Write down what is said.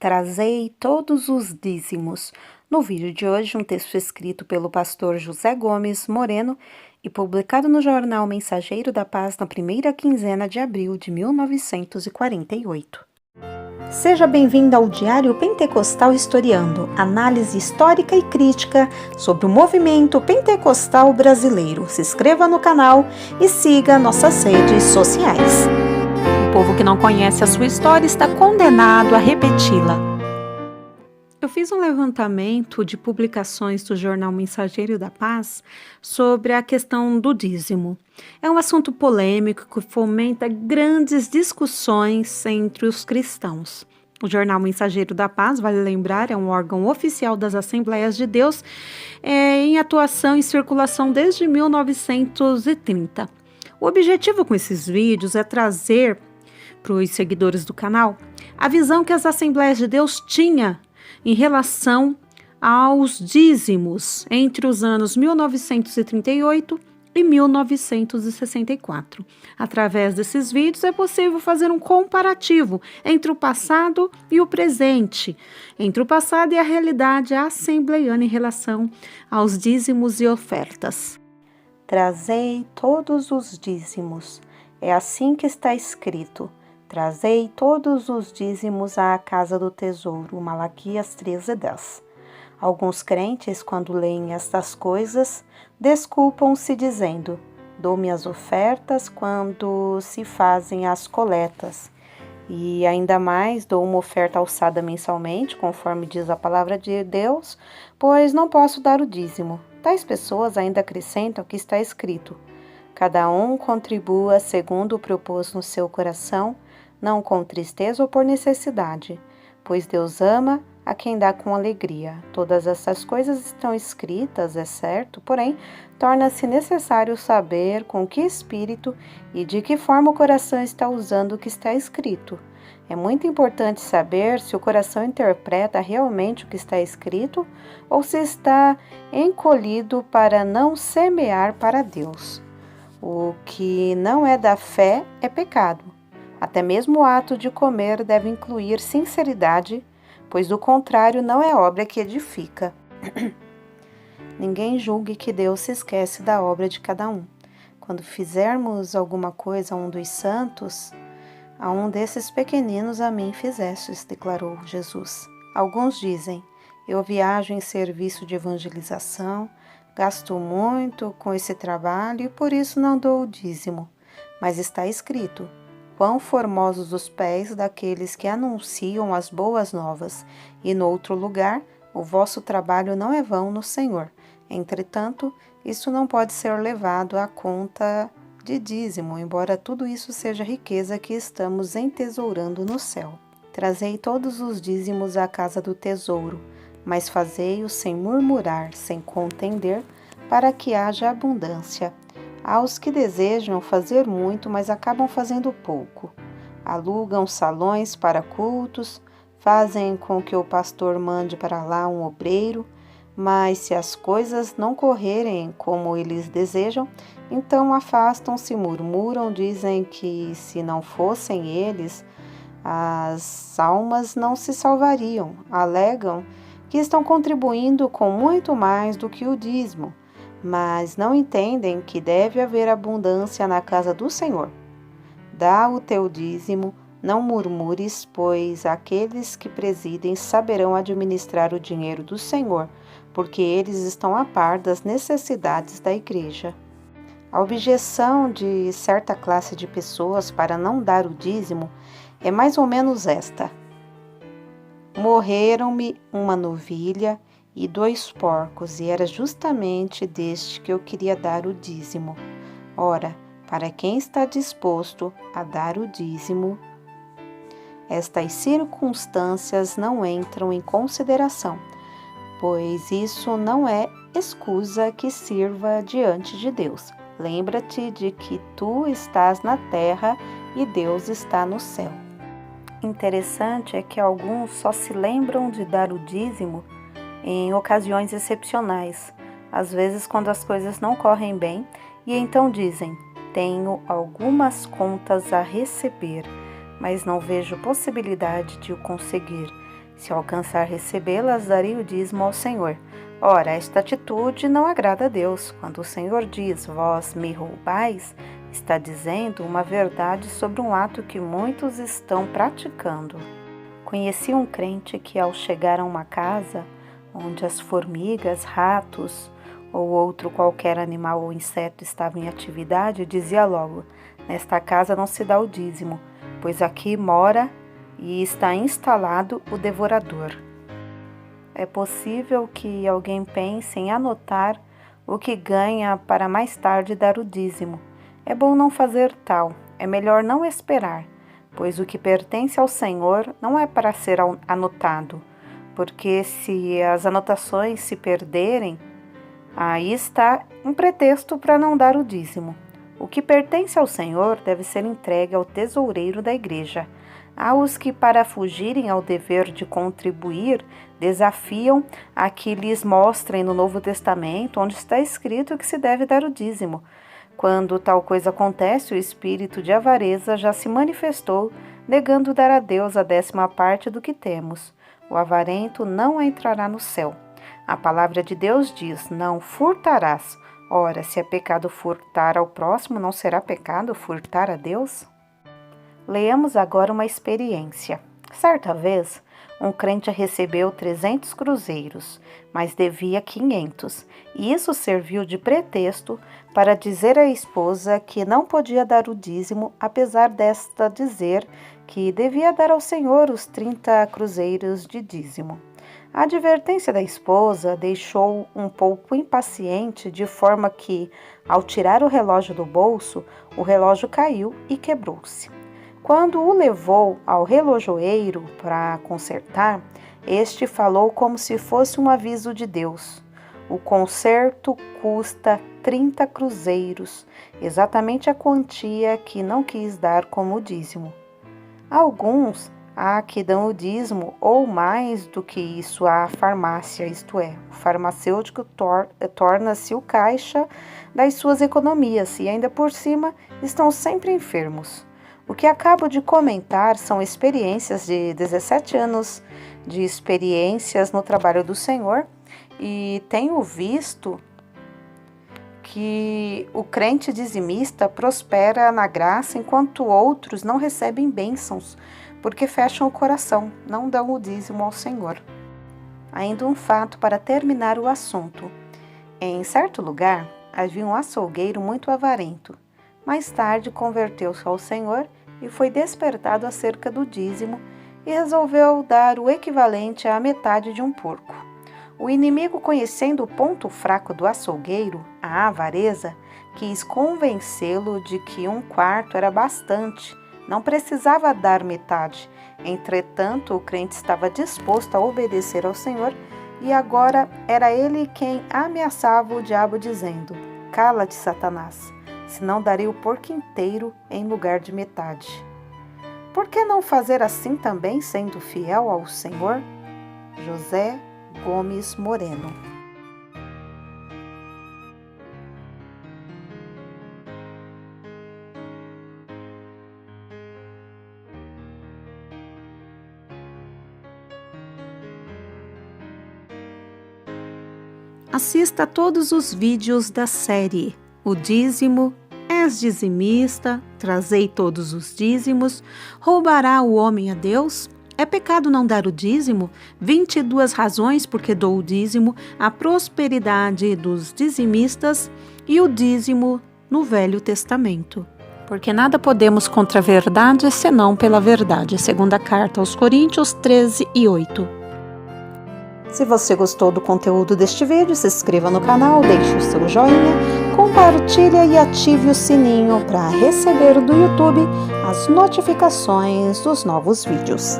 Trazei todos os dízimos. No vídeo de hoje, um texto escrito pelo pastor José Gomes Moreno e publicado no jornal Mensageiro da Paz na primeira quinzena de abril de 1948. Seja bem-vindo ao Diário Pentecostal Historiando, análise histórica e crítica sobre o movimento pentecostal brasileiro. Se inscreva no canal e siga nossas redes sociais. O povo que não conhece a sua história está condenado a repeti-la. Eu fiz um levantamento de publicações do jornal Mensageiro da Paz sobre a questão do dízimo. É um assunto polêmico que fomenta grandes discussões entre os cristãos. O jornal Mensageiro da Paz, vale lembrar, é um órgão oficial das Assembleias de Deus, em atuação e circulação desde 1930. O objetivo com esses vídeos é trazer para os seguidores do canal a visão que as Assembleias de Deus tinham em relação aos dízimos entre os anos 1938 e 1964. Através desses vídeos é possível fazer um comparativo entre o passado e o presente, entre o passado e a realidade assembleiana em relação aos dízimos e ofertas. Trazei todos os dízimos. É assim que está escrito. Trazei todos os dízimos à casa do tesouro. Malaquias 13:10. Alguns crentes, quando leem estas coisas, desculpam-se dizendo: dou-me as ofertas quando se fazem as coletas. E ainda mais, dou uma oferta alçada mensalmente, conforme diz a palavra de Deus, pois não posso dar o dízimo. Tais pessoas ainda acrescentam que está escrito: cada um contribua segundo o proposto no seu coração, não com tristeza ou por necessidade, pois Deus ama a quem dá com alegria. Todas essas coisas estão escritas, é certo, porém, torna-se necessário saber com que espírito e de que forma o coração está usando o que está escrito. É muito importante saber se o coração interpreta realmente o que está escrito ou se está encolhido para não semear para Deus. O que não é da fé é pecado. Até mesmo o ato de comer deve incluir sinceridade, pois do contrário não é obra que edifica. Ninguém julgue que Deus se esquece da obra de cada um. Quando fizermos alguma coisa a um dos santos, a um desses pequeninos a mim fizestes, declarou Jesus. Alguns dizem: eu viajo em serviço de evangelização, gasto muito com esse trabalho e por isso não dou o dízimo. Mas está escrito: quão formosos os pés daqueles que anunciam as boas novas, e no outro lugar, o vosso trabalho não é vão no Senhor. Entretanto, isso não pode ser levado à conta de dízimo, embora tudo isso seja riqueza que estamos entesourando no céu. Trazei todos os dízimos à casa do tesouro, mas fazei-o sem murmurar, sem contender, para que haja abundância. Aos que desejam fazer muito, mas acabam fazendo pouco. Alugam salões para cultos, fazem com que o pastor mande para lá um obreiro, mas se as coisas não correrem como eles desejam, então afastam-se, murmuram, dizem que se não fossem eles, as almas não se salvariam, alegam que estão contribuindo com muito mais do que o dízimo, mas não entendem que deve haver abundância na casa do Senhor. Dá o teu dízimo, não murmures, pois aqueles que presidem saberão administrar o dinheiro do Senhor, porque eles estão a par das necessidades da igreja. A objeção de certa classe de pessoas para não dar o dízimo é mais ou menos esta: morreram-me uma novilha e 2 porcos, e era justamente deste que eu queria dar o dízimo. Ora, para quem está disposto a dar o dízimo, estas circunstâncias não entram em consideração, pois isso não é escusa que sirva diante de Deus. Lembra-te de que tu estás na terra e Deus está no céu. Interessante é que alguns só se lembram de dar o dízimo em ocasiões excepcionais, às vezes quando as coisas não correm bem, e então dizem: tenho algumas contas a receber, mas não vejo possibilidade de o conseguir. Se alcançar recebê-las, daria o dízimo ao Senhor. Ora, esta atitude não agrada a Deus. Quando o Senhor diz, vós me roubais, está dizendo uma verdade sobre um ato que muitos estão praticando. Conheci um crente que, ao chegar a uma casa onde as formigas, ratos ou outro qualquer animal ou inseto estava em atividade, dizia logo, nesta casa não se dá o dízimo, pois aqui mora e está instalado o devorador. É possível que alguém pense em anotar o que ganha para mais tarde dar o dízimo. É bom não fazer tal, é melhor não esperar, pois o que pertence ao Senhor não é para ser anotado, porque se as anotações se perderem, aí está um pretexto para não dar o dízimo. O que pertence ao Senhor deve ser entregue ao tesoureiro da igreja. Há os que, para fugirem ao dever de contribuir, desafiam a que lhes mostrem no Novo Testamento onde está escrito que se deve dar o dízimo. Quando tal coisa acontece, o espírito de avareza já se manifestou, negando dar a Deus a 10ª parte do que temos. O avarento não entrará no céu. A palavra de Deus diz, não furtarás. Ora, se é pecado furtar ao próximo, não será pecado furtar a Deus? Leamos agora uma experiência. Certa vez, um crente recebeu 300 cruzeiros, mas devia 500, e isso serviu de pretexto para dizer à esposa que não podia dar o dízimo, apesar desta dizer que devia dar ao Senhor os 30 cruzeiros de dízimo. A advertência da esposa deixou um pouco impaciente, de forma que, ao tirar o relógio do bolso, o relógio caiu e quebrou-se. Quando o levou ao relojoeiro para consertar, este falou como se fosse um aviso de Deus. O conserto custa 30 cruzeiros, exatamente a quantia que não quis dar como dízimo. Alguns há que dão o dízimo ou mais do que isso à farmácia, isto é, o farmacêutico torna-se o caixa das suas economias e ainda por cima estão sempre enfermos. O que acabo de comentar são experiências de 17 anos de experiências no trabalho do Senhor e tenho visto que o crente dizimista prospera na graça enquanto outros não recebem bênçãos porque fecham o coração, não dão o dízimo ao Senhor. Ainda um fato para terminar o assunto. Em certo lugar havia um açougueiro muito avarento. Mais tarde converteu-se ao Senhor e foi despertado acerca do dízimo e resolveu dar o equivalente à metade de um porco. O inimigo, conhecendo o ponto fraco do açougueiro, a avareza, quis convencê-lo de que 1/4 era bastante, não precisava dar metade. Entretanto, o crente estava disposto a obedecer ao Senhor e agora era ele quem ameaçava o diabo dizendo, cala-te, Satanás, senão darei o porco inteiro em lugar de metade. Por que não fazer assim também, sendo fiel ao Senhor? José Gomes Moreno. Assista a todos os vídeos da série O Dízimo, És dizimista, trazei todos os dízimos, roubará o homem a Deus? É pecado não dar o dízimo? 22 razões porque dou o dízimo, a prosperidade dos dizimistas e o dízimo no Velho Testamento. Porque nada podemos contra a verdade senão pela verdade. Segunda carta aos Coríntios 13:8. Se você gostou do conteúdo deste vídeo, se inscreva no canal, deixe o seu joinha, compartilhe e ative o sininho para receber do YouTube as notificações dos novos vídeos.